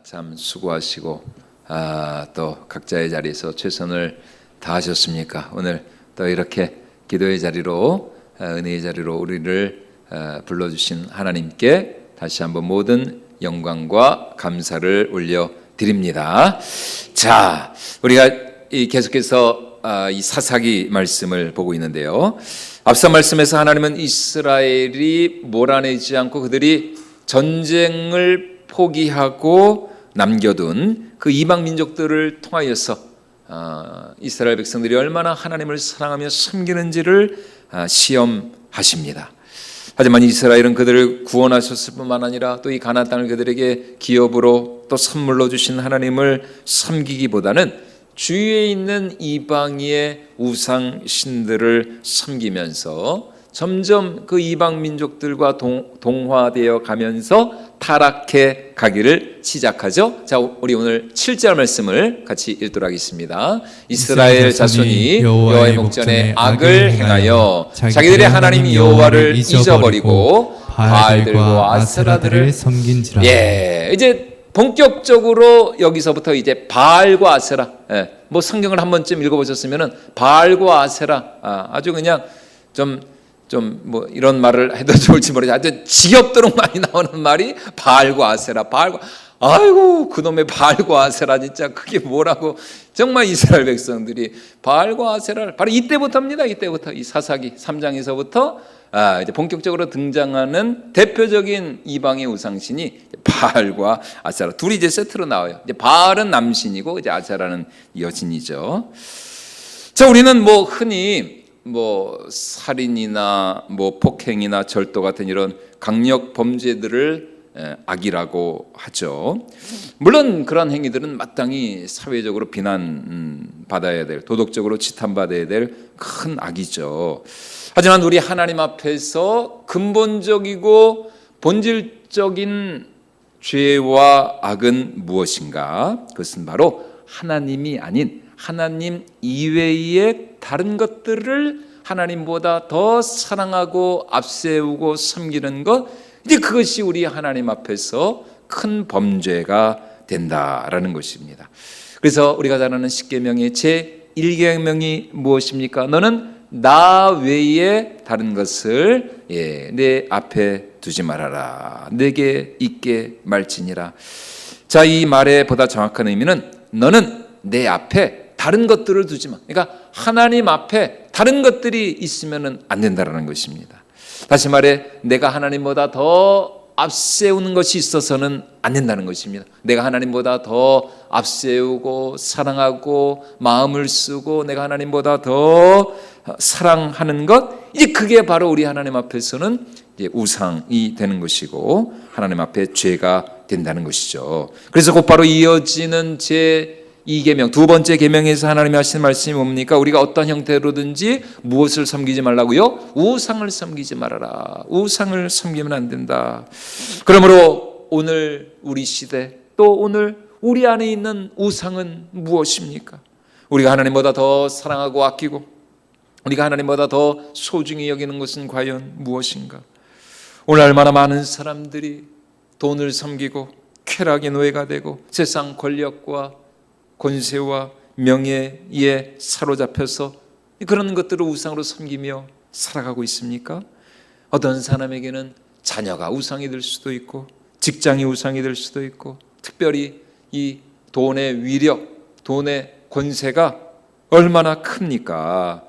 참 수고하시고 또 각자의 자리에서 최선을 다하셨습니까? 오늘 또 이렇게 기도의 자리로 은혜의 자리로 우리를 불러주신 하나님께 다시 한번 모든 영광과 감사를 올려드립니다. 자, 우리가 계속해서 이 사사기 말씀을 보고 있는데요. 앞서 말씀에서 하나님은 이스라엘이 몰아내지 않고 그들이 전쟁을 포기하고 남겨둔 그 이방 민족들을 통하여서 이스라엘 백성들이 얼마나 하나님을 사랑하며 섬기는지를 시험하십니다. 하지만 이스라엘은 그들을 구원하셨을 뿐만 아니라 또 이 가나안 땅을 그들에게 기업으로 또 선물로 주신 하나님을 섬기기보다는 주위에 있는 이방의 우상 신들을 섬기면서 점점 그 이방 민족들과 동화되어 가면서 타락해 가기를 시작하죠. 자, 우리 오늘 7절 말씀을 같이 읽도록 하겠습니다. 이스라엘 자손이 여호와의 목전에 악을 행하여 자기들의 하나님 여호와를 잊어버리고 바알들과 아세라들을 섬긴지라. 이제 본격적으로 여기서부터 이제 바알과 아세라, 뭐 성경을 한 번쯤 읽어보셨으면은 바알과 아세라, 아주 그냥 좀 뭐 이런 말을 해도 좋을지 모르겠어요. 아주 지겹도록 많이 나오는 말이 바알과 아세라. 아이고 그놈의 바알과 아세라 진짜 그게 뭐라고. 정말 이스라엘 백성들이 바알과 아세라를 바로 이때부터입니다. 이때부터 이 사사기 3장에서부터 이제 본격적으로 등장하는 대표적인 이방의 우상신이 바알과 아세라 둘이 이제 세트로 나와요. 이제 바알은 남신이고 이제 아세라는 여신이죠. 자, 우리는 뭐 흔히 뭐 살인이나 뭐 폭행이나 절도 같은 이런 강력 범죄들을 악이라고 하죠. 물론 그런 행위들은 마땅히 사회적으로 비난받아야 될, 도덕적으로 지탄받아야 될 큰 악이죠. 하지만 우리 하나님 앞에서 근본적이고 본질적인 죄와 악은 무엇인가? 그것은 바로 하나님이 아닌 하나님 이외의 다른 것들을 하나님보다 더 사랑하고 앞세우고 섬기는 것, 이제 그것이 우리 하나님 앞에서 큰 범죄가 된다라는 것입니다. 그래서 우리가 잘 아는 십계명의 제1계명이 무엇입니까? 너는 나 외에 다른 것을 내 앞에 두지 말아라. 내게 있게 말지니라. 자, 이 말의 보다 정확한 의미는 너는 내 앞에 다른 것들을 두지 마. 그러니까 하나님 앞에 다른 것들이 있으면 안 된다는 것입니다. 다시 말해 내가 하나님보다 더 앞세우는 것이 있어서는 안 된다는 것입니다. 내가 하나님보다 더 앞세우고 사랑하고 마음을 쓰고 내가 하나님보다 더 사랑하는 것, 이제 그게 바로 우리 하나님 앞에서는 이제 우상이 되는 것이고 하나님 앞에 죄가 된다는 것이죠. 그래서 곧바로 이어지는 제2계명, 두 번째 계명에서 하나님이 하시는 말씀이 뭡니까? 우리가 어떤 형태로든지 무엇을 섬기지 말라고요? 우상을 섬기지 말아라. 우상을 섬기면 안 된다. 그러므로 오늘 우리 시대, 또 오늘 우리 안에 있는 우상은 무엇입니까? 우리가 하나님보다 더 사랑하고 아끼고 우리가 하나님보다 더 소중히 여기는 것은 과연 무엇인가? 오늘 얼마나 많은 사람들이 돈을 섬기고 쾌락의 노예가 되고 세상 권력과 권세와 명예에 사로잡혀서 그런 것들을 우상으로 섬기며 살아가고 있습니까? 어떤 사람에게는 자녀가 우상이 될 수도 있고 직장이 우상이 될 수도 있고 특별히 이 돈의 위력, 돈의 권세가 얼마나 큽니까?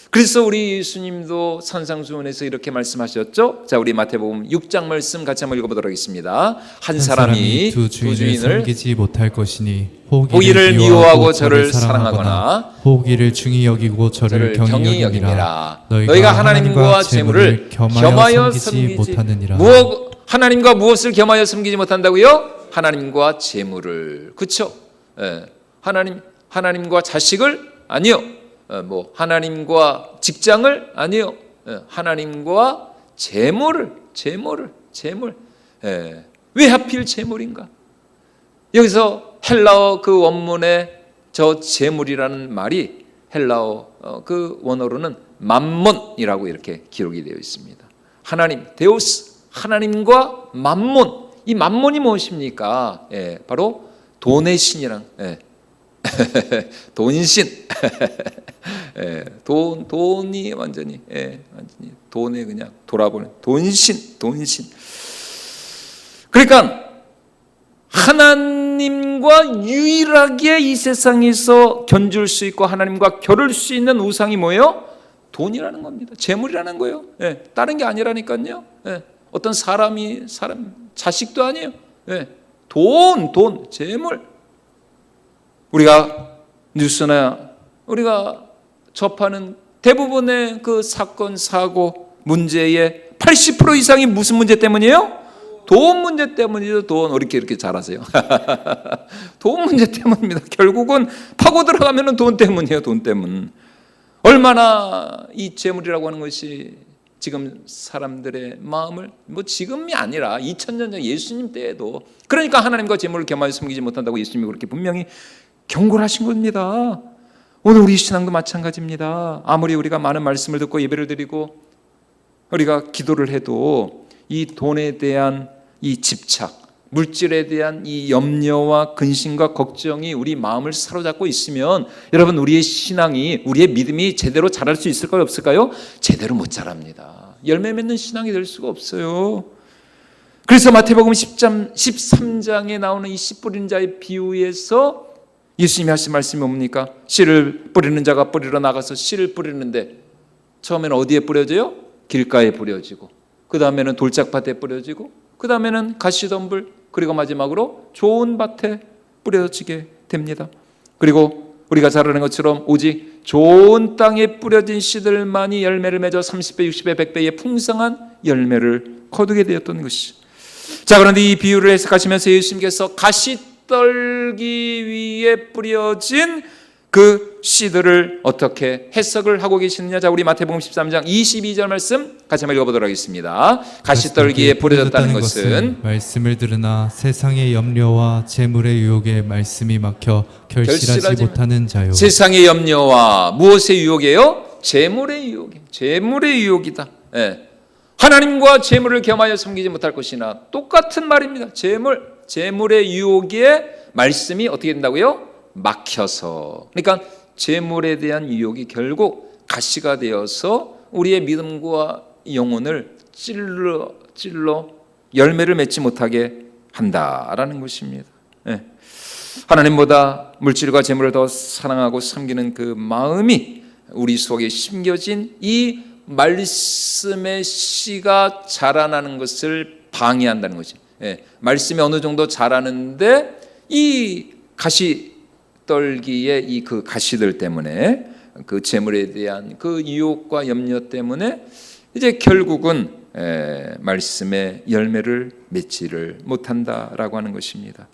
그래서 우리 예수님도 산상수훈에서 이렇게 말씀하셨죠. 자, 우리 마태복음 6장 말씀 같이 한번 읽어보도록 하겠습니다. 한 사람이 두 주인을 섬기지 못할 것이니 호기를 미워하고 저를 사랑하거나 호기를 중히 여기고 저를 경히 여기니라. 너희가 하나님과 재물을 겸하여 섬기지 못하느니라. 하나님과 무엇을 겸하여 섬기지 못한다고요? 하나님과 재물을. 그렇죠? 하나님과 자식을? 아니요. 뭐 하나님과 직장을? 아니요. 하나님과 재물을. 왜 하필 재물인가? 여기서 헬라어 그 원문에 저 재물이라는 말이 헬라어 그 원어로는 맘몬이라고 이렇게 기록이 되어 있습니다. 하나님, 데오스, 하나님과 맘몬, 이 만몬이 무엇입니까? 예, 바로 돈의 신이랑, 예. 돈신. 예, 돈이 완전히, 예, 완전히 돈에 그냥 돌아보는 돈신. 그러니까 하나님과 유일하게 이 세상에서 견줄 수 있고 하나님과 겨룰 수 있는 우상이 뭐예요? 돈이라는 겁니다. 재물이라는 거예요. 예, 다른 게 아니라니까요. 예, 어떤 사람 자식도 아니에요. 예, 돈, 재물. 우리가 뉴스나 우리가 접하는 대부분의 그 사건, 사고, 문제의 80% 이상이 무슨 문제 때문이에요? 돈 문제 때문이죠. 돈. 이렇게 잘하세요. 돈 문제 때문입니다. 결국은 파고 들어가면 돈 때문이에요. 돈 때문. 얼마나 이 재물이라고 하는 것이 지금 사람들의 마음을, 지금이 아니라 2000년 전 예수님 때에도, 그러니까 하나님과 재물을 겸하여 섬기지 못한다고 예수님이 그렇게 분명히 경고를 하신 겁니다. 오늘 우리 신앙도 마찬가지입니다. 아무리 우리가 많은 말씀을 듣고 예배를 드리고 우리가 기도를 해도 이 돈에 대한 이 집착, 물질에 대한 이 염려와 근심과 걱정이 우리 마음을 사로잡고 있으면 여러분, 우리의 신앙이, 우리의 믿음이 제대로 자랄 수 있을까요, 없을까요? 제대로 못 자랍니다. 열매 맺는 신앙이 될 수가 없어요. 그래서 마태복음 13장에 나오는 이 씨 뿌리는 자의 비유에서 예수님이 하신 말씀이 뭡니까? 씨를 뿌리는 자가 뿌리러 나가서 씨를 뿌리는데 처음에는 어디에 뿌려져요? 길가에 뿌려지고, 그 다음에는 돌짝밭에 뿌려지고, 그 다음에는 가시덤불, 그리고 마지막으로 좋은 밭에 뿌려지게 됩니다. 그리고 우리가 잘 아는 것처럼 오직 좋은 땅에 뿌려진 씨들만이 열매를 맺어 30배, 60배, 100배의 풍성한 열매를 거두게 되었던 것이. 자, 그런데 이 비유를 해석하시면서 예수님께서 가시떨기 위에 뿌려진 그 씨들을 어떻게 해석을 하고 계시느냐. 자, 우리 마태복음 13장 22절 말씀 같이 한번 읽어보도록 하겠습니다. 가시떨기에 뿌려졌다는 것은 말씀을 들으나 세상의 염려와 재물의 유혹에 말씀이 막혀 결실하지 못하는 자요. 세상의 염려와 무엇의 유혹이에요? 재물의 유혹이에요. 재물의 유혹이다. 예. 하나님과 재물을 겸하여 섬기지 못할 것이나 똑같은 말입니다. 재물의 유혹에 말씀이 어떻게 된다고요? 막혀서. 그러니까 재물에 대한 유혹이 결국 가시가 되어서 우리의 믿음과 영혼을 찔러 열매를 맺지 못하게 한다라는 것입니다. 네. 하나님보다 물질과 재물을 더 사랑하고 섬기는 그 마음이 우리 속에 심겨진 이 말씀의 씨가 자라나는 것을 방해한다는 거죠. 네. 말씀이 어느 정도 자라는데 이 가시떨기의 이 그 가시들 때문에, 그 재물에 대한 그 유혹과 염려 때문에 이제 결국은 말씀의 열매를 맺지를 못한다라고 하는 것입니다.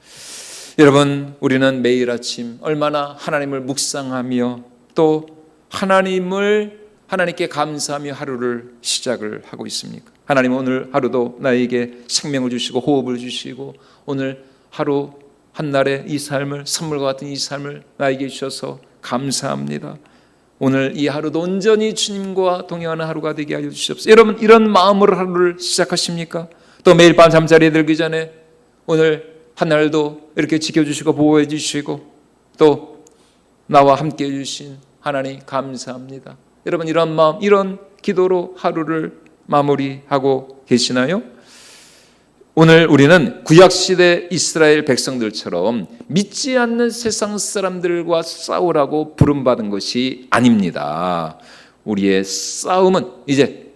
여러분, 우리는 매일 아침 얼마나 하나님을 묵상하며 또 하나님께 감사하며 하루를 시작을 하고 있습니까? 하나님, 오늘 하루도 나에게 생명을 주시고 호흡을 주시고 오늘 하루 한날의 이 삶을, 선물과 같은 이 삶을 나에게 주셔서 감사합니다. 오늘 이 하루도 온전히 주님과 동행하는 하루가 되게 하여 주시옵소서. 여러분, 이런 마음으로 하루를 시작하십니까? 또 매일 밤 잠자리에 들기 전에 오늘 한날도 이렇게 지켜주시고 보호해 주시고 또 나와 함께 해주신 하나님 감사합니다. 여러분, 이런 마음, 이런 기도로 하루를 마무리하고 계시나요? 오늘 우리는 구약시대 이스라엘 백성들처럼 믿지 않는 세상 사람들과 싸우라고 부름받은 것이 아닙니다. 우리의 싸움은 이제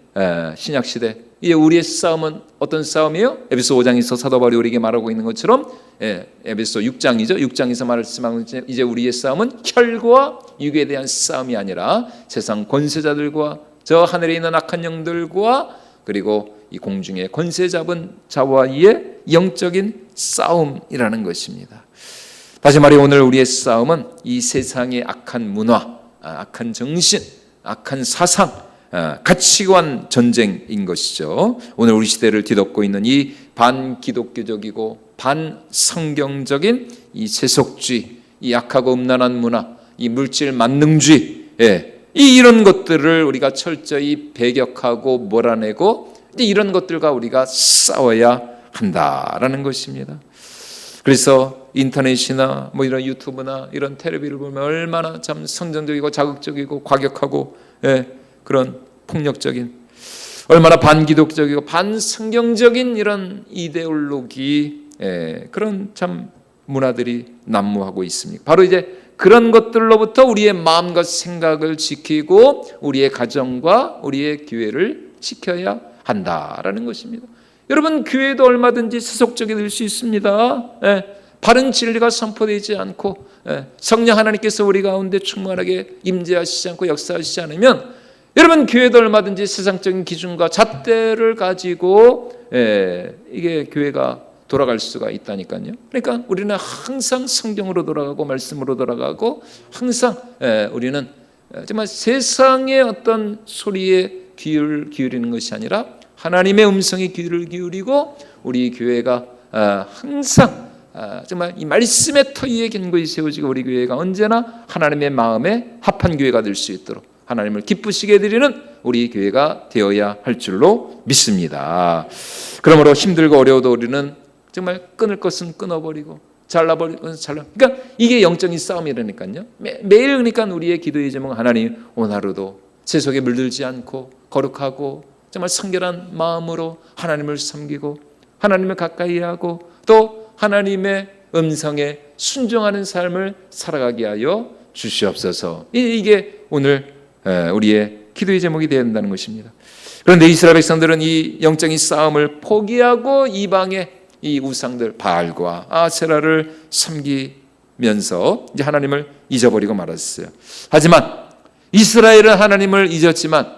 신약시대, 이제 우리의 싸움은 어떤 싸움이에요? 에베소 5장에서 사도 바울이 우리에게 말하고 있는 것처럼 에베소 6장이죠. 6장에서 말씀하는 이제 우리의 싸움은 혈과 육에 대한 싸움이 아니라 세상 권세자들과 저 하늘에 있는 악한 영들과 그리고 이 공중의 권세 잡은 자와의 영적인 싸움이라는 것입니다. 다시 말해 오늘 우리의 싸움은 이 세상의 악한 문화, 악한 정신, 악한 사상, 가치관 전쟁인 것이죠. 오늘 우리 시대를 뒤덮고 있는 이 반기독교적이고 반성경적인 이 세속주의, 이 악하고 음란한 문화, 이 물질 만능주의, 이런 것들을 우리가 철저히 배격하고 몰아내고 이런 것들과 우리가 싸워야 한다라는 것입니다. 그래서 인터넷이나 뭐 이런 유튜브나 이런 텔레비를 보면 얼마나 참 선정적이고 자극적이고 과격하고 그런 폭력적인, 얼마나 반기독적이고 반성경적인 이런 이데올로기, 그런 참 문화들이 난무하고 있습니다. 바로 이제 그런 것들로부터 우리의 마음과 생각을 지키고 우리의 가정과 우리의 교회를 지켜야 한다라는 것입니다. 여러분, 교회도 얼마든지 세속적이 될 수 있습니다. 바른 진리가 선포되지 않고 성령 하나님께서 우리 가운데 충만하게 임재하시지 않고 역사하시지 않으면 여러분, 교회도 얼마든지 세상적인 기준과 잣대를 가지고 이게 교회가 돌아갈 수가 있다니까요. 그러니까 우리는 항상 성경으로 돌아가고 말씀으로 돌아가고 항상 우리는 정말 세상의 어떤 소리에 귀를 기울이는 것이 아니라 하나님의 음성에 귀를 기울이고 우리 교회가 항상 정말 이 말씀의 터 위에 견고히 세워지고 우리 교회가 언제나 하나님의 마음에 합한 교회가 될 수 있도록 하나님을 기쁘시게 해드리는 우리 교회가 되어야 할 줄로 믿습니다. 그러므로 힘들고 어려워도 우리는 정말 끊을 것은 끊어버리고 잘라버릴 것은 잘라. 그러니까 이게 영적인 싸움이라니까요. 매일 그러니까 우리의 기도의 제목은 하나님 오늘 하루도 제 속에 물들지 않고 거룩하고 정말 성결한 마음으로 하나님을 섬기고 하나님을 가까이 하고 또 하나님의 음성에 순종하는 삶을 살아가게 하여 주시옵소서. 이게 오늘 우리의 기도의 제목이 되어야 한다는 것입니다. 그런데 이스라엘 백성들은 이 영적인 싸움을 포기하고 이방의 이 우상들 바알과 아세라를 섬기면서 이제 하나님을 잊어버리고 말았어요. 하지만 이스라엘은 하나님을 잊었지만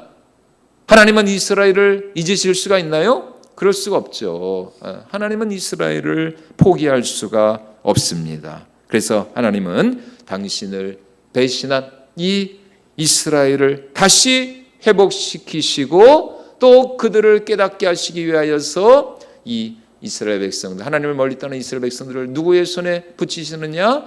하나님은 이스라엘을 잊으실 수가 있나요? 그럴 수가 없죠. 하나님은 이스라엘을 포기할 수가 없습니다. 그래서 하나님은 당신을 배신한 이 이스라엘을 다시 회복시키시고 또 그들을 깨닫게 하시기 위하여서 이 이스라엘 백성들, 하나님을 멀리 떠난 이스라엘 백성들을 누구의 손에 붙이시느냐?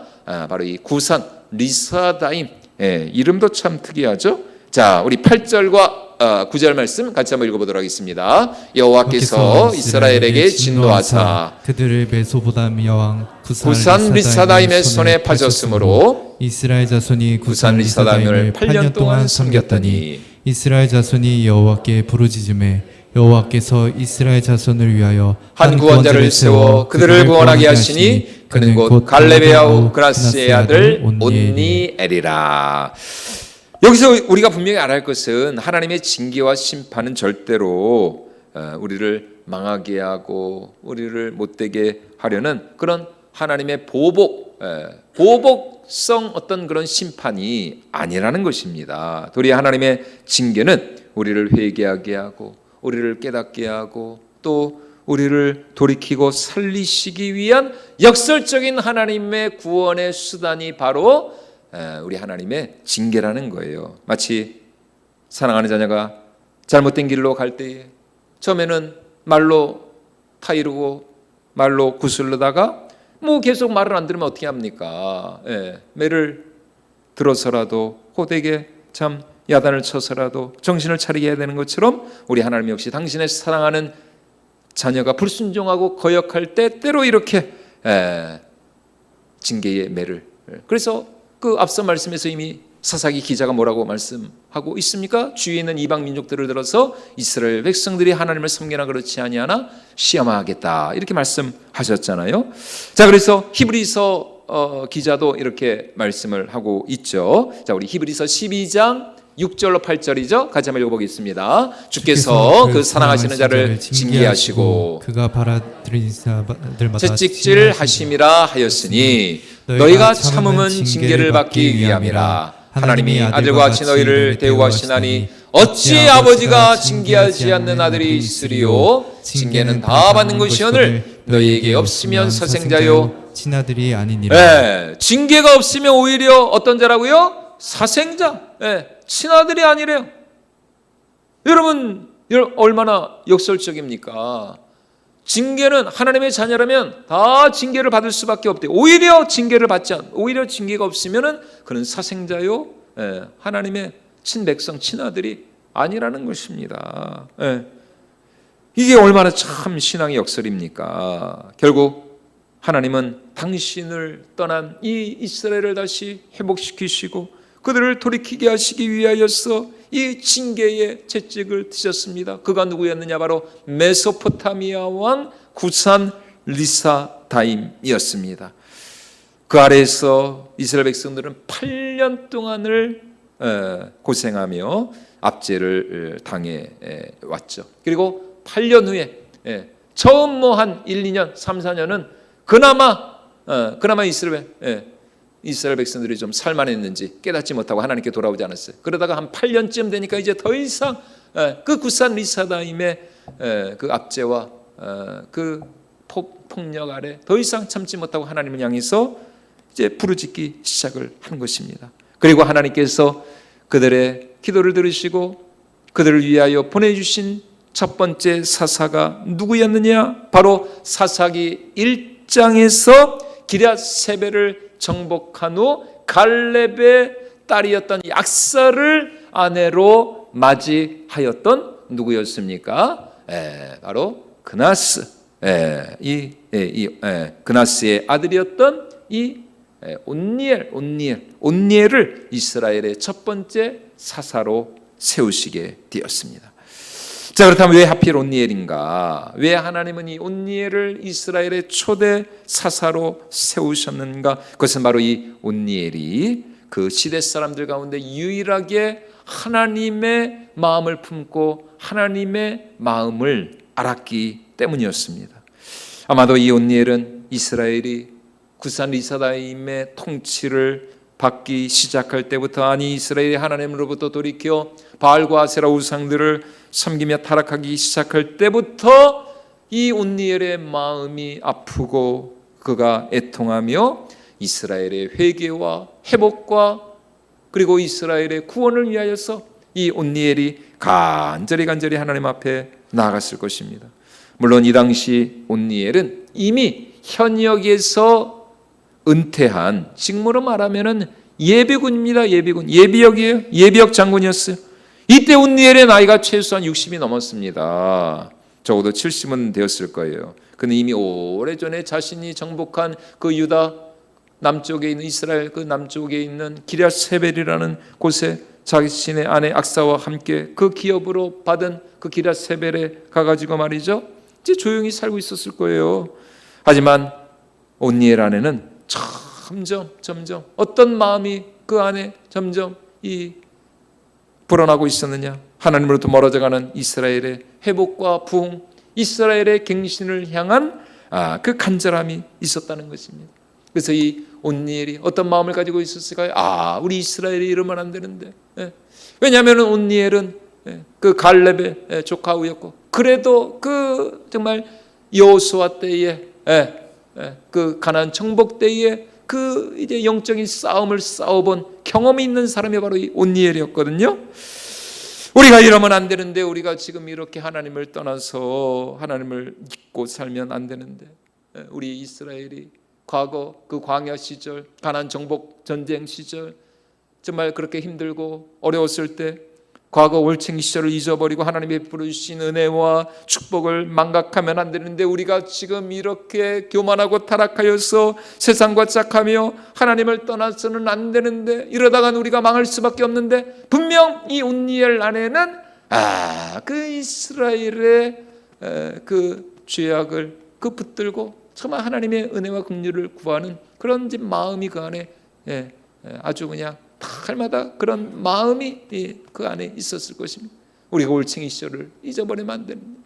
바로 이 구산 리사다임, 이름도 참 특이하죠. 자, 우리 8절과 9절 말씀 같이 한번 읽어보도록 하겠습니다. 여호와께서 이스라엘에게 진노하사 그들을 메소보다미아 왕 구산 리사다임의 손에 파졌으므로 이스라엘 자손이 구산 리사다임을 8년 동안 섬겼더니 이스라엘 자손이 여호와께 부르짖음에 여호와께서 이스라엘 자손을 위하여 한 구원자를 세워 그들을 구원하게 하시니 그는 곧 갈렙의 아우 그라스의 아들 온니엘이라. 여기서 우리가 분명히 알아야 할 것은 하나님의 징계와 심판은 절대로 우리를 망하게 하고 우리를 못되게 하려는 그런 하나님의 보복성 어떤 그런 심판이 아니라는 것입니다. 도리 하나님의 징계는 우리를 회개하게 하고 우리를 깨닫게 하고 또 우리를 돌이키고 살리시기 위한 역설적인 하나님의 구원의 수단이 바로 우리 하나님의 징계라는 거예요. 마치 사랑하는 자녀가 잘못된 길로 갈 때에 처음에는 말로 타이르고 말로 구슬르다가 뭐 계속 말을 안 들으면 어떻게 합니까? 매를 들어서라도 호되게 참 야단을 쳐서라도 정신을 차리게 해야 되는 것처럼 우리 하나님 역시 당신의 사랑하는 자녀가 불순종하고 거역할 때 때로 이렇게 징계의 매를. 그래서 그 앞서 말씀에서 이미 사사기 기자가 뭐라고 말씀하고 있습니까? 주위에 있는 이방 민족들을 들어서 이스라엘 백성들이 하나님을 섬기나 그렇지 아니하나 시험하겠다 이렇게 말씀하셨잖아요. 자, 그래서 히브리서 기자도 이렇게 말씀을 하고 있죠. 자, 우리 히브리서 12장 6절로 8절이죠. 같이 한번 읽어보겠습니다. 주께서 그 사랑하시는 자를 징계하시고 그가 받아들인 자들마다 채찍질 하심이라 하였으니 너희가 참음은 징계를 받기 위함이라. 하나님이 아들과 같이 너희를 대우하시나니 어찌 아버지가 징계하지 않는 아들이 있으리요. 징계는 다 받는 것이오늘 너희에게 없으면 사생자요 친아들이 아니니라. 징계가 없으면 오히려 어떤 자라고요? 사생자, 친아들이 아니래요. 여러분 얼마나 역설적입니까? 징계는 하나님의 자녀라면 다 징계를 받을 수밖에 없대요. 오히려 징계를 받지 않, 오히려 징계가 없으면은 그는 사생자요, 하나님의 친백성, 친아들이 아니라는 것입니다. 이게 얼마나 참 신앙의 역설입니까? 결국 하나님은 당신을 떠난 이 이스라엘을 다시 회복시키시고 그들을 돌이키게 하시기 위하여서 이 징계의 채찍을 드셨습니다. 그가 누구였느냐? 바로 메소포타미아 왕 구산 리사다임이었습니다. 그 아래에서 이스라엘 백성들은 8년 동안을 고생하며 압제를 당해 왔죠. 그리고 8년 후에 처음 뭐 한 1, 2년, 3, 4년은 그나마 이스라엘 백성들이 좀 살만했는지 깨닫지 못하고 하나님께 돌아오지 않았어요. 그러다가 한 8년쯤 되니까 이제 더 이상 그 구산 리사다임의 그 압제와 그 폭력 아래 더 이상 참지 못하고 하나님을 향해서 이제 부르짖기 시작을 한 것입니다. 그리고 하나님께서 그들의 기도를 들으시고 그들을 위하여 보내주신 첫 번째 사사가 누구였느냐? 바로 사사기 1장에서 기럇세벨을 정복한 후 갈렙의 딸이었던 약사를 아내로 맞이하였던 누구였습니까? 바로 그나스. 그나스의 아들이었던 이 온니엘을 이스라엘의 첫 번째 사사로 세우시게 되었습니다. 자, 그렇다면 왜 하필 온니엘인가? 왜 하나님은 이 온니엘을 이스라엘의 초대 사사로 세우셨는가? 그것은 바로 이 온니엘이 그 시대 사람들 가운데 유일하게 하나님의 마음을 품고 하나님의 마음을 알았기 때문이었습니다. 아마도 이 온니엘은 이스라엘이 구산 리사다임의 통치를 받기 시작할 때부터, 아니 이스라엘이 하나님으로부터 돌이켜 바알과 아세라 우상들을 섬기며 타락하기 시작할 때부터 이 온니엘의 마음이 아프고 그가 애통하며 이스라엘의 회개와 회복과 그리고 이스라엘의 구원을 위하여서 이 온니엘이 간절히 하나님 앞에 나아갔을 것입니다. 물론 이 당시 온니엘은 이미 현역에서 은퇴한, 직무로 말하면은 예비군입니다. 예비역이에요. 예비역 장군이었어요. 이때 온니엘의 나이가 최소한 60이 넘었습니다. 적어도 70은 되었을 거예요. 그는 이미 오래전에 자신이 정복한 그 유다 남쪽에 있는 이스라엘 그 남쪽에 있는 기럇세벨이라는 곳에 자신의 아내 악사와 함께 그 기업으로 받은 그 기럇세벨에 가가지고 말이죠, 이제 조용히 살고 있었을 거예요. 하지만 온니엘 안에는 점점 어떤 마음이 그 안에 점점 불어나고 있었느냐? 하나님으로부터 멀어져가는 이스라엘의 회복과 부흥, 이스라엘의 갱신을 향한 그 간절함이 있었다는 것입니다. 그래서 이 온니엘이 어떤 마음을 가지고 있었을까요? 우리 이스라엘이 이러면 안 되는데. 왜냐하면 온니엘은 그 갈렙의 조카우였고, 그래도 그 정말 여호수아 때에 그 가나안 정복 때에 그 이제 영적인 싸움을 싸워본 경험이 있는 사람이 바로 이 온니엘이었거든요. 우리가 이러면 안 되는데, 우리가 지금 이렇게 하나님을 떠나서 하나님을 잊고 살면 안 되는데, 우리 이스라엘이 과거 그 광야 시절, 가나안 정복 전쟁 시절 정말 그렇게 힘들고 어려웠을 때 과거 올챙이 시절을 잊어버리고 하나님이 베풀어 주신 은혜와 축복을 망각하면 안 되는데, 우리가 지금 이렇게 교만하고 타락하여서 세상과 짝하며 하나님을 떠나서는 안 되는데, 이러다간 우리가 망할 수밖에 없는데, 분명 이 온니엘 안에는 그 이스라엘의 그 죄악을 붙들고 정말 하나님의 은혜와 긍휼을 구하는 그런 마음이 그 안에 아주 그냥 날마다 그런 마음이 그 안에 있었을 것입니다. 우리가 올챙이 시절을 잊어버리면 안 됩니다.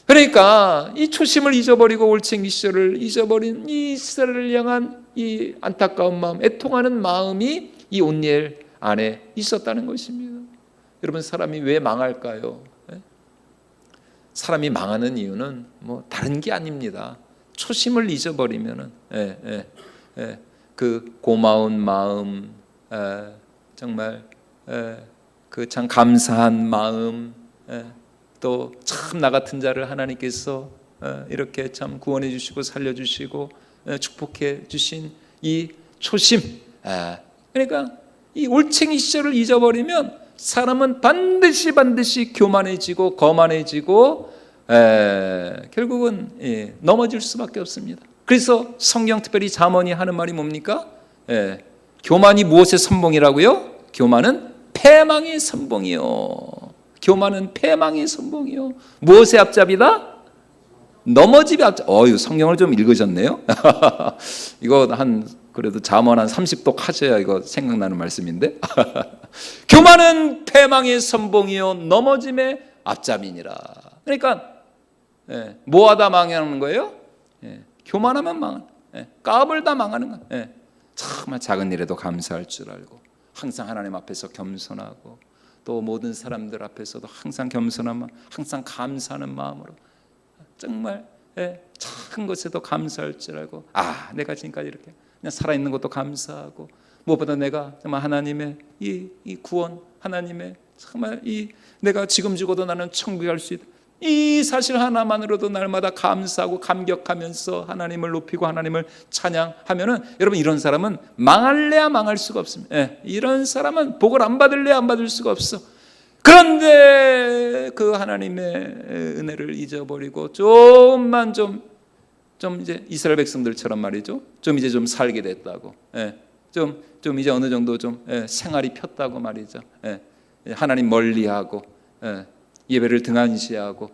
그러니까 이 초심을 잊어버리고 올챙이 시절을 잊어버린 이 이스라엘을 향한 이 안타까운 마음, 애통하는 마음이 이 온니엘 안에 있었다는 것입니다. 여러분, 사람이 왜 망할까요? 사람이 망하는 이유는 뭐 다른 게 아닙니다. 초심을 잊어버리면은 그 고마운 마음, 정말 그 참 감사한 마음, 또 참 나 같은 자를 하나님께서 이렇게 참 구원해 주시고 살려 주시고 축복해 주신 이 초심, 그러니까 이 올챙이 시절을 잊어버리면 사람은 반드시 교만해지고 거만해지고 결국은 넘어질 수밖에 없습니다. 그래서 성경 특별히 잠언이 하는 말이 뭡니까? 교만이 무엇의 선봉이라고요? 교만은 패망의 선봉이요. 교만은 패망의 선봉이요. 무엇의 앞잡이다? 넘어짐의 앞잡이. 성경을 좀 읽으셨네요. 이거 그래도 잠언 한 30독 하셔야 이거 생각나는 말씀인데. 교만은 패망의 선봉이요 넘어짐의 앞잡이니라. 그러니까 뭐하다 망하는 거예요? 교만하면 망하는, 까불다 망하는 거예요. 정말 작은 일에도 감사할 줄 알고 항상 하나님 앞에서 겸손하고 또 모든 사람들 앞에서도 항상 겸손한 마음, 항상 감사하는 마음으로 정말 작은 것에도 감사할 줄 알고 내가 지금까지 이렇게 그냥 살아있는 것도 감사하고 무엇보다 내가 정말 하나님의 이 구원, 하나님의 정말 내가 지금 죽어도 나는 천국에 갈 수 있다, 이 사실 하나만으로도 날마다 감사하고 감격하면서 하나님을 높이고 하나님을 찬양하면은, 여러분 이런 사람은 망할래야 망할 수가 없습니다. 이런 사람은 복을 안 받을래야 안 받을 수가 없어. 그런데 그 하나님의 은혜를 잊어버리고 조금만 좀 이제 이스라엘 백성들처럼 말이죠, 좀 살게 됐다고, 좀 이제 어느 정도 좀 생활이 폈다고 말이죠. 하나님 멀리하고 예배를 등한시하고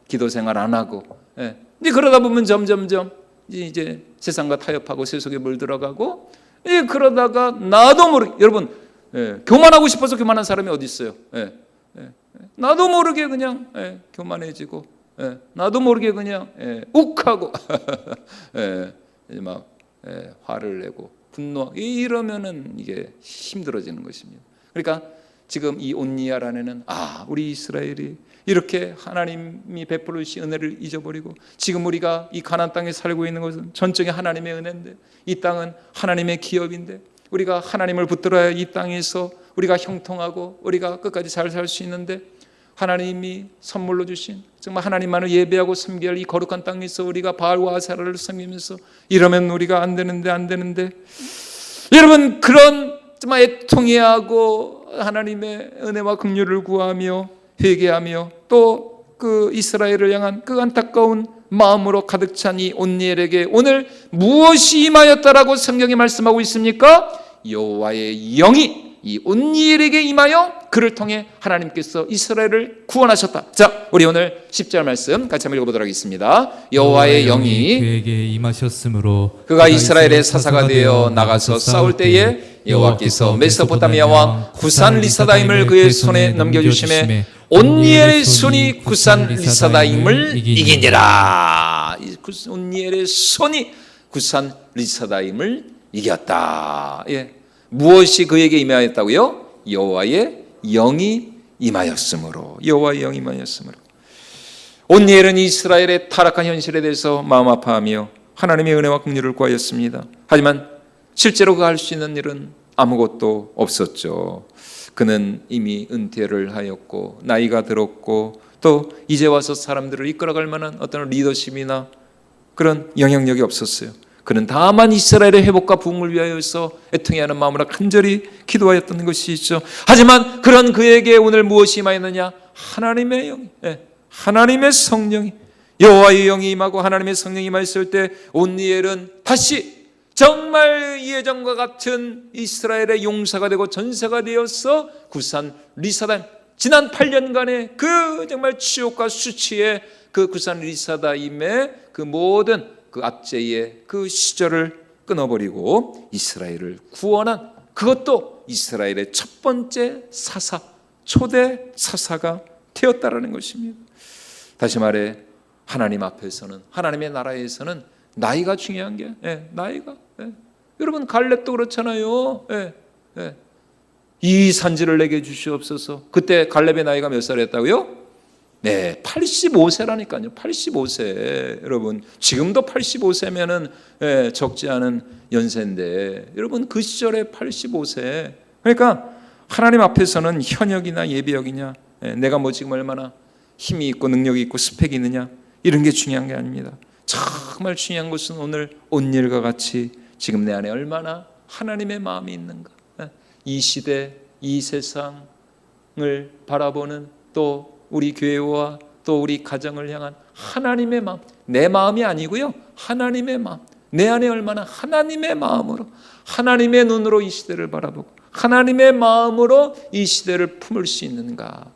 기도 생활 안 하고 이제 그러다 보면 점점점 이제 세상과 타협하고 세속에 물들어가고, 그러다가 나도 모르게, 여러분 교만하고 싶어서 교만한 사람이 어디 있어요? 나도 모르게 그냥 교만해지고 나도 모르게 그냥 욱하고 막 화를 내고 분노하고 이러면은 이게 힘들어지는 것입니다. 그러니까 지금 이 온니야라는 우리 이스라엘이 이렇게 하나님이 베풀어 주신 은혜를 잊어버리고, 지금 우리가 이 가나안 땅에 살고 있는 것은 전적인 하나님의 은혜인데, 이 땅은 하나님의 기업인데, 우리가 하나님을 붙들어야 이 땅에서 우리가 형통하고 우리가 끝까지 잘 살 수 있는데, 하나님이 선물로 주신 정말 하나님만을 예배하고 섬겨야 할 이 거룩한 땅에서 우리가 바알과 아세라를 섬기면서 이러면 우리가 안 되는데 여러분, 그런 정말 애통해하고 하나님의 은혜와 긍휼을 구하며 회개하며 또 그 이스라엘을 향한 그 안타까운 마음으로 가득 찬 이 온니엘에게 오늘 무엇이 임하였다라고 성경이 말씀하고 있습니까? 여호와의 영이 이 온니엘에게 임하여 그를 통해 하나님께서 이스라엘을 구원하셨다. 자, 우리 오늘 10절 말씀 같이 한번 읽어보도록 하겠습니다. 여호와의 영이 그에게 임하셨으므로 그가 이스라엘의 사사가 되어 나가서 싸울 때에 여호와께서 메소포타미아 왕 구산 리사다임을 그의 손에 넘겨주심에 온니엘의 손이 구산 리사다임을 이기니라. 온니엘의 손이 구산 리사다임을 이겼다. 무엇이 그에게 임하였다고요? 여호와의 영이 임하였으므로. 여호와의 영이 임하였으므로. 온니엘은 이스라엘의 타락한 현실에 대해서 마음 아파하며 하나님의 은혜와 긍휼을 구하였습니다. 하지만 실제로 그가 할 수 있는 일은 아무것도 없었죠. 그는 이미 은퇴를 하였고 나이가 들었고 또 이제 와서 사람들을 이끌어갈 만한 어떤 리더십이나 그런 영향력이 없었어요. 그는 다만 이스라엘의 회복과 부흥을 위하여서 애통해 하는 마음으로 간절히 기도하였던 것이 있죠. 하지만 그런 그에게 오늘 무엇이 임하였느냐? 하나님의 영이, 하나님의 성령이, 여호와의 영이 임하고 하나님의 성령이 임하였을 때 온니엘은 다시 정말 예전과 같은 이스라엘의 용사가 되고 전사가 되어서 구산 리사다임, 지난 8년간의 그 정말 치욕과 수치의 그 구산 리사다임의 그 모든 그 압제의 그 시절을 끊어버리고 이스라엘을 구원한, 그것도 이스라엘의 첫 번째 사사, 초대 사사가 되었다라는 것입니다. 다시 말해 하나님 앞에서는, 하나님의 나라에서는 나이가 중요한 게 나이가 여러분 갈렙도 그렇잖아요. 이 산지를 내게 주시옵소서. 그때 갈렙의 나이가 몇 살이었다고요? 85세라니까요. 85세. 여러분 지금도 85세면은 적지 않은 연세인데, 여러분 그 시절에 85세. 그러니까 하나님 앞에서는 현역이나 예비역이냐, 내가 뭐 지금 얼마나 힘이 있고 능력이 있고 스펙이 있느냐, 이런 게 중요한 게 아닙니다. 정말 중요한 것은 오늘 온니엘과 같이 지금 내 안에 얼마나 하나님의 마음이 있는가. 이 시대, 이 세상, 땅을 바라보는 또 우리 교회와 또 우리 가정을 향한 하나님의 마음, 내 마음이 아니고요, 하나님의 마음, 내 안에 얼마나 하나님의 마음으로, 하나님의 눈으로 이 시대를 바라보고 하나님의 마음으로 이 시대를 품을 수 있는가.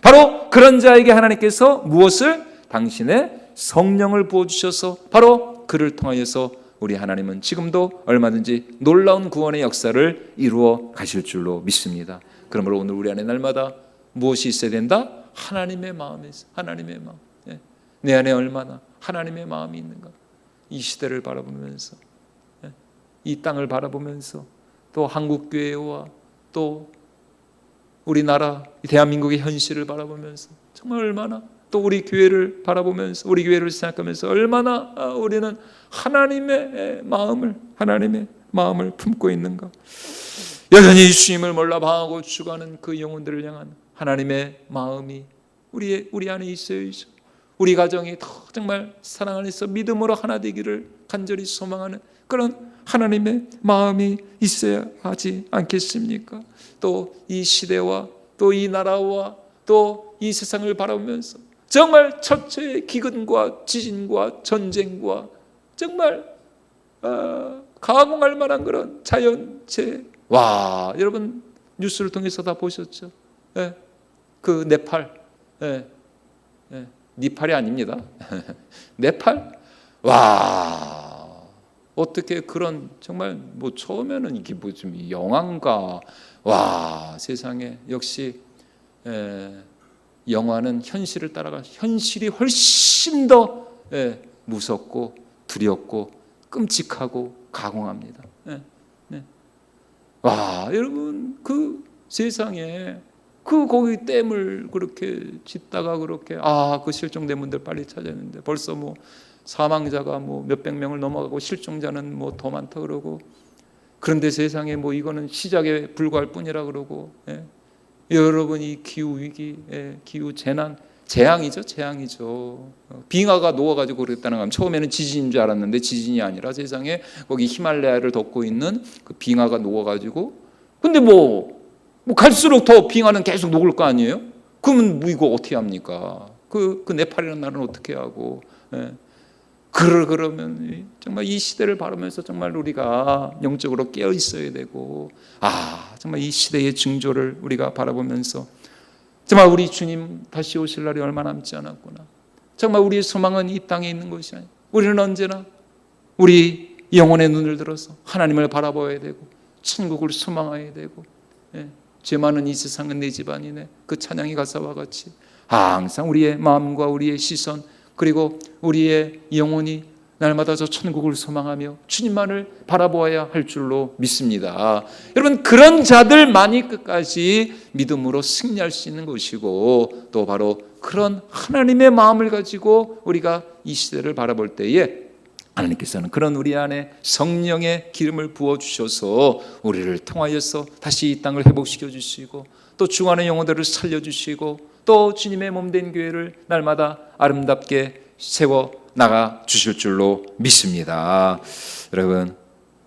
바로 그런 자에게 하나님께서 무엇을? 당신의 성령을 부어주셔서 바로 그를 통하여서 우리 하나님은 지금도 얼마든지 놀라운 구원의 역사를 이루어 가실 줄로 믿습니다. 그러므로 오늘 우리 안에 날마다 무엇이 있어야 된다? 하나님의 마음에서, 하나님의 마음. 내 안에 얼마나 하나님의 마음이 있는가. 이 시대를 바라보면서, 이 땅을 바라보면서, 또 한국교회와 또 우리나라 대한민국의 현실을 바라보면서 정말 얼마나, 또 우리 교회를 바라보면서 우리 교회를 생각하면서 얼마나 우리는 하나님의 마음을 품고 있는가. 여전히 주님을 몰라 방하고 죽어가는 그 영혼들을 향한 하나님의 마음이 우리 안에 있어야죠. 우리 가정이 더 정말 사랑 안에서 믿음으로 하나 되기를 간절히 소망하는 그런 하나님의 마음이 있어야 하지 않겠습니까? 또 이 시대와 또 이 나라와 또 이 세상을 바라보면서 정말 첫째 기근과 지진과 전쟁과 정말 가공할 만한 그런 자연재해. 와, 여러분 뉴스를 통해서 다 보셨죠? 그 네팔, 니팔이 아닙니다. 네팔. 와, 어떻게 그런 정말 뭐 처음에는 이게 뭐 좀 영화인가. 와, 세상에 역시 영화는 현실을 따라가 현실이 훨씬 더 무섭고 두렵고 끔찍하고 가공합니다. 와, 여러분 그 세상에 그 거기 댐을 그렇게 짓다가 그렇게 그 실종된 분들 빨리 찾았는데 벌써 뭐 사망자가 뭐 몇백 명을 넘어가고 실종자는 뭐 더 많다 그러고, 그런데 세상에 뭐 이거는 시작에 불과할 뿐이라 그러고, 여러분 이 기후 위기, 기후 재앙이죠. 빙하가 녹아가지고 그랬다는 건 처음에는 지진인 줄 알았는데 지진이 아니라 세상에 거기 히말라야를 덮고 있는 그 빙하가 녹아가지고, 근데 뭐 갈수록 더 빙하는 계속 녹을 거 아니에요? 그러면 뭐 이거 어떻게 합니까? 그 네팔이라는 나라는 어떻게 하고? 그러면 정말 이 시대를 바라면서 정말 우리가 영적으로 깨어 있어야 되고, 정말 이 시대의 징조를 우리가 바라보면서 정말 우리 주님 다시 오실 날이 얼마 남지 않았구나. 정말 우리의 소망은 이 땅에 있는 것이 아니에요. 우리는 언제나 우리 영혼의 눈을 들어서 하나님을 바라봐야 되고 천국을 소망해야 되고, 죄 많은 이 세상은 내 집안이네, 그 찬양의 가사와 같이 항상 우리의 마음과 우리의 시선 그리고 우리의 영혼이 날마다 저 천국을 소망하며 주님만을 바라보아야 할 줄로 믿습니다. 여러분, 그런 자들만이 끝까지 믿음으로 승리할 수 있는 것이고, 또 바로 그런 하나님의 마음을 가지고 우리가 이 시대를 바라볼 때에 하나님께서는 그런 우리 안에 성령의 기름을 부어주셔서 우리를 통하여서 다시 이 땅을 회복시켜 주시고, 또 죽어가는 영혼들을 살려주시고, 또 주님의 몸된 교회를 날마다 아름답게 세워 나가 주실 줄로 믿습니다. 여러분,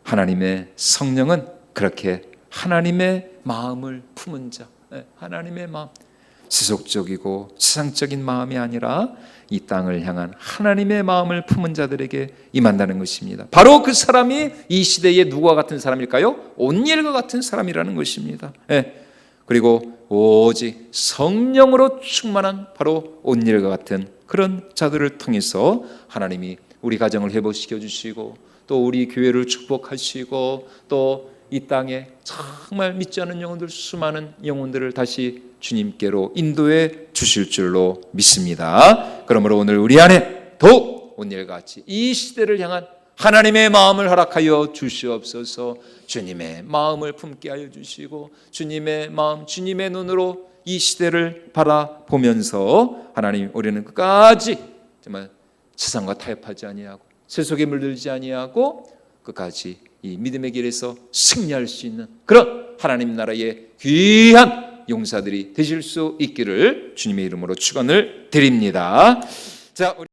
하나님의 성령은 그렇게 하나님의 마음을 품은 자, 하나님의 마음, 세속적이고 세상적인 마음이 아니라 이 땅을 향한 하나님의 마음을 품은 자들에게 임한다는 것입니다. 바로 그 사람이 이 시대에 누구와 같은 사람일까요? 온니엘과 같은 사람이라는 것입니다. 그리고 오직 성령으로 충만한 바로 온니엘과 같은 그런 자들을 통해서 하나님이 우리 가정을 회복시켜 주시고, 또 우리 교회를 축복하시고, 또 이 땅에 정말 믿지 않은 영혼들, 수많은 영혼들을 다시 주님께로 인도해 주실 줄로 믿습니다. 그러므로 오늘 우리 안에 더욱 온니엘과 같이 이 시대를 향한 하나님의 마음을 허락하여 주시옵소서. 주님의 마음을 품게 하여 주시고, 주님의 마음, 주님의 눈으로 이 시대를 바라보면서 하나님, 우리는 끝까지 정말 세상과 타협하지 아니하고 세속에 물들지 아니하고 끝까지 이 믿음의 길에서 승리할 수 있는 그런 하나님 나라의 귀한 용사들이 되실 수 있기를 주님의 이름으로 축원을 드립니다. 자, 우리